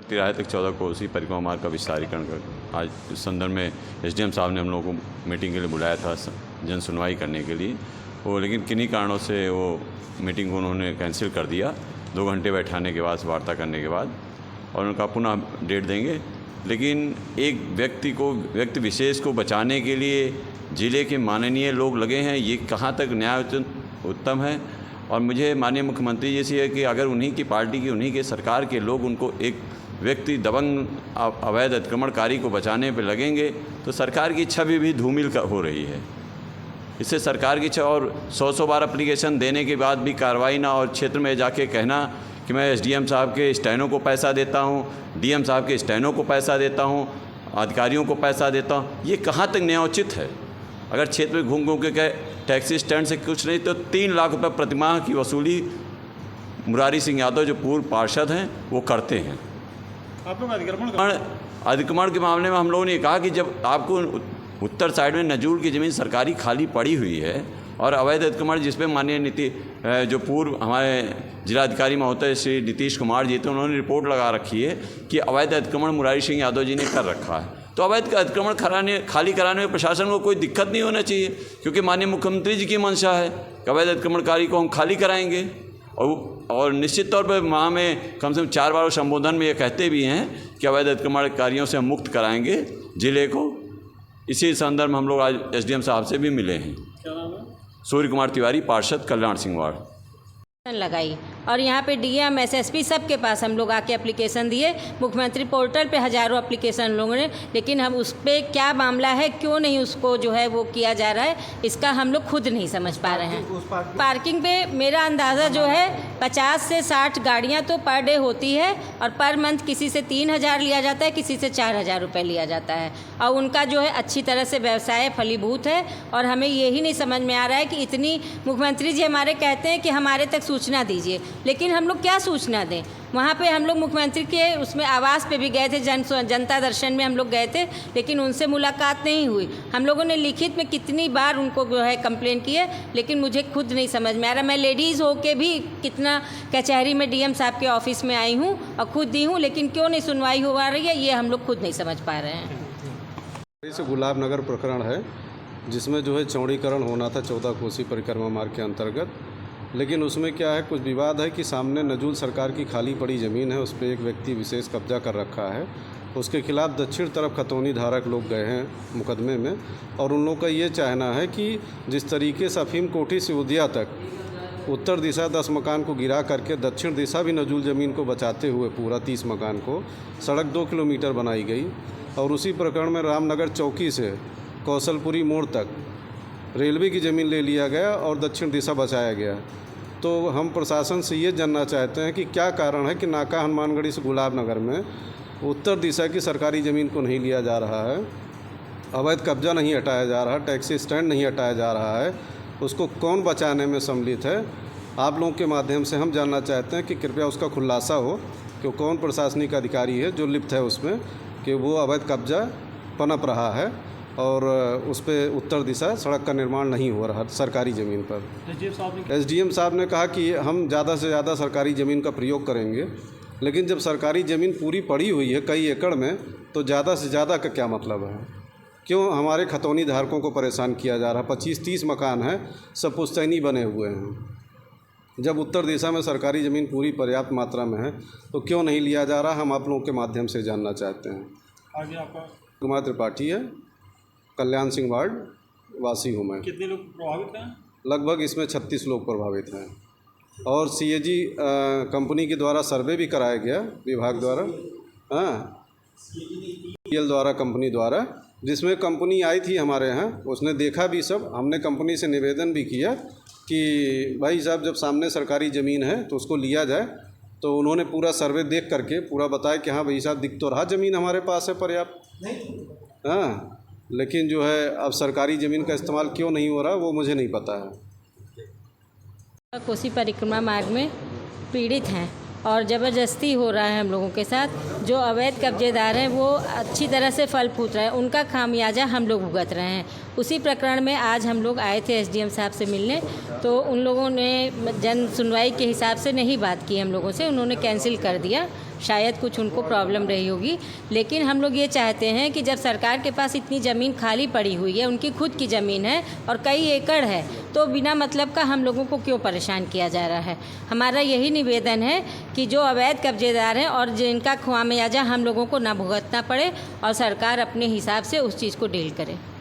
तिराहे तक 14 कोसी परिक्रमा मार्ग का विस्तारीकरण कर आज इस संदर्भ में एसडीएम साहब ने हम लोगों को मीटिंग के लिए बुलाया था जन सुनवाई करने के लिए। वो लेकिन किन्हीं कारणों से वो मीटिंग को उन्होंने कैंसिल कर दिया 2 घंटे बैठाने के बाद, वार्ता करने के बाद, और उनका पुनः डेट देंगे। लेकिन एक व्यक्ति विशेष को बचाने के लिए ज़िले के माननीय लोग लगे हैं, ये कहाँ तक न्याय उत्तम है। और मुझे माननीय मुख्यमंत्री जी से है कि अगर उन्हीं की पार्टी की, उन्हीं के सरकार के लोग उनको एक व्यक्ति दबंग अवैध अतिक्रमणकारी को बचाने पे लगेंगे तो सरकार की छवि भी धूमिल हो रही है। इससे सरकार की और 100 बार एप्लीकेशन देने के बाद भी कार्रवाई ना, और क्षेत्र में जाके कहना कि मैं एसडीएम साहब के स्टैनों को पैसा देता हूँ, डीएम साहब के स्टैनों को पैसा देता हूँ, अधिकारियों को पैसा देता हूँ, ये कहाँ तक न्यायोचित है। अगर क्षेत्र में घूम घूम के कहे टैक्सी स्टैंड से कुछ नहीं तो 3 लाख रुपये प्रतिमाह की वसूली मुरारी सिंह यादव जो पूर्व पार्षद हैं वो करते हैं। आप लोग अतिक्रमण के मामले में हम लोगों ने कहा कि जब आपको उत्तर साइड में नजूल की ज़मीन सरकारी खाली पड़ी हुई है और अवैध अतिक्रमण जिसपे माननीय जो पूर्व हमारे जिलाधिकारी महोदय श्री नीतीश कुमार जी थे, उन्होंने रिपोर्ट लगा रखी है कि अवैध अतिक्रमण मुरारी सिंह यादव जी ने कर रखा है। तो अवैध अतिक्रमण खाली कराने में प्रशासन को कोई दिक्कत नहीं होना चाहिए, क्योंकि माननीय मुख्यमंत्री जी की मंशा है कि अवैध अतिक्रमणकारी को हम खाली कराएंगे। और निश्चित तौर पर वहाँ में कम से कम 4 बार संबोधन में ये कहते भी हैं कि अवैध अतिक्रमणकारियों से हम मुक्त कराएंगे ज़िले को। इसी संदर्भ में हम लोग आज एसडीएम साहब से भी मिले हैं। क्या नाम है? सूर्य कुमार तिवारी, पार्षद कल्याण सिंह वार्ड। लगाई और यहाँ पे डीएम एसएसपी सबके पास हम लोग आके एप्लीकेशन दिए। मुख्यमंत्री पोर्टल पे हज़ारों एप्लीकेशन लोगों ने, लेकिन हम उस पर क्या मामला है, क्यों नहीं उसको जो है वो किया जा रहा है, इसका हम लोग खुद नहीं समझ पा रहे हैं। पार्किंग पे मेरा अंदाज़ा जो है 50 से 60 गाड़ियाँ तो पर डे होती है और पर मंथ किसी से 3,000 लिया जाता है, किसी से 4,000 रुपये लिया जाता है। और उनका जो है अच्छी तरह से व्यवसाय फलीभूत है और हमें यही नहीं समझ में आ रहा है कि इतनी मुख्यमंत्री जी हमारे कहते हैं कि हमारे तक सूचना दीजिए, लेकिन हम लोग क्या सूचना दें। वहाँ पे हम लोग मुख्यमंत्री के उसमें आवास पे भी गए थे, जनता दर्शन में हम लोग गए थे, लेकिन उनसे मुलाकात नहीं हुई। हम लोगों ने लिखित में कितनी बार उनको जो है कंप्लेन की है, लेकिन मुझे खुद नहीं समझ में आ रहा। मैं लेडीज़ होके भी कितना कचहरी में डीएम साहब के ऑफिस में आई हूँ और खुद दी हूँ, लेकिन क्यों नहीं सुनवाई हो रही है, ये हम लोग खुद नहीं समझ पा रहे हैं। से गुलाब नगर प्रकरण है जिसमें जो है चौड़ीकरण होना था 14 कोसी परिक्रमा मार्ग के अंतर्गत, लेकिन उसमें क्या है, कुछ विवाद है कि सामने नजूल सरकार की खाली पड़ी ज़मीन है, उस पर एक व्यक्ति विशेष कब्जा कर रखा है। उसके खिलाफ दक्षिण तरफ खतौनी धारक लोग गए हैं मुकदमे में, और उन लोगों का ये चाहना है कि जिस तरीके से अफीम कोठी से उदिया तक उत्तर दिशा 10 मकान को गिरा करके दक्षिण दिशा भी नजूल ज़मीन को बचाते हुए पूरा 30 मकान को सड़क 2 किलोमीटर बनाई गई, और उसी प्रकरण में रामनगर चौकी से कौशलपुरी मोड़ तक रेलवे की ज़मीन ले लिया गया और दक्षिण दिशा बचाया गया। तो हम प्रशासन से ये जानना चाहते हैं कि क्या कारण है कि नाका हनुमानगढ़ी से गुलाब नगर में उत्तर दिशा की सरकारी ज़मीन को नहीं लिया जा रहा है, अवैध कब्जा नहीं हटाया जा रहा, टैक्सी स्टैंड नहीं हटाया जा रहा है, उसको कौन बचाने में सम्मिलित है। आप लोगों के माध्यम से हम जानना चाहते हैं कि कृपया उसका खुलासा हो कि कौन प्रशासनिक अधिकारी है जो लिप्त है उसमें, कि वो अवैध कब्जा पनप रहा है और उस पर उत्तर दिशा सड़क का निर्माण नहीं हो रहा सरकारी ज़मीन पर। एसडीएम साहब ने कहा कि हम ज़्यादा से ज़्यादा सरकारी ज़मीन का प्रयोग करेंगे, लेकिन जब सरकारी ज़मीन पूरी पड़ी हुई है कई एकड़ में, तो ज़्यादा से ज़्यादा का क्या मतलब है। क्यों हमारे खतौनी धारकों को परेशान किया जा रहा है। 25-30 मकान हैं, सब पुश्तैनी बने हुए हैं। जब उत्तर दिशा में सरकारी ज़मीन पूरी पर्याप्त मात्रा में है तो क्यों नहीं लिया जा रहा, हम आप लोगों के माध्यम से जानना चाहते हैं। आगे आपका? कुमार त्रिपाठी है, कल्याण सिंह वार्ड वासी हूँ मैं। कितने लोग प्रभावित हैं? लगभग इसमें 36 लोग प्रभावित हैं, और सीएजी कंपनी के द्वारा सर्वे भी कराया गया विभाग द्वारा, हाँ सीएल द्वारा, कंपनी द्वारा, जिसमें कंपनी आई थी हमारे यहाँ, उसने देखा भी सब। हमने कंपनी से निवेदन भी किया कि भाई साहब जब सामने सरकारी ज़मीन है तो उसको लिया जाए, तो उन्होंने पूरा सर्वे देख करके पूरा बताया कि हाँ भाई साहब दिख तो रहा ज़मीन हमारे पास है पर्याप्त, हाँ, लेकिन जो है अब सरकारी ज़मीन का इस्तेमाल क्यों नहीं हो रहा वो मुझे नहीं पता है। कोसी परिक्रमा मार्ग में पीड़ित हैं और ज़बरदस्ती हो रहा है हम लोगों के साथ। जो अवैध कब्जेदार हैं वो अच्छी तरह से फल फूट रहे हैं, उनका खामियाजा हम लोग भुगत रहे हैं। उसी प्रकरण में आज हम लोग आए थे एसडीएम साहब से मिलने, तो उन लोगों ने जन सुनवाई के हिसाब से नहीं बात की हम लोगों से, उन्होंने कैंसिल कर दिया। शायद कुछ उनको प्रॉब्लम रही होगी। लेकिन हम लोग ये चाहते हैं कि जब सरकार के पास इतनी ज़मीन खाली पड़ी हुई है, उनकी खुद की ज़मीन है और कई एकड़ है, तो बिना मतलब का हम लोगों को क्यों परेशान किया जा रहा है। हमारा यही निवेदन है कि जो अवैध कब्जेदार हैं और जिनका ख्वामियाजा हम लोगों को ना भुगतना पड़े और सरकार अपने हिसाब से उस चीज़ को डील करे।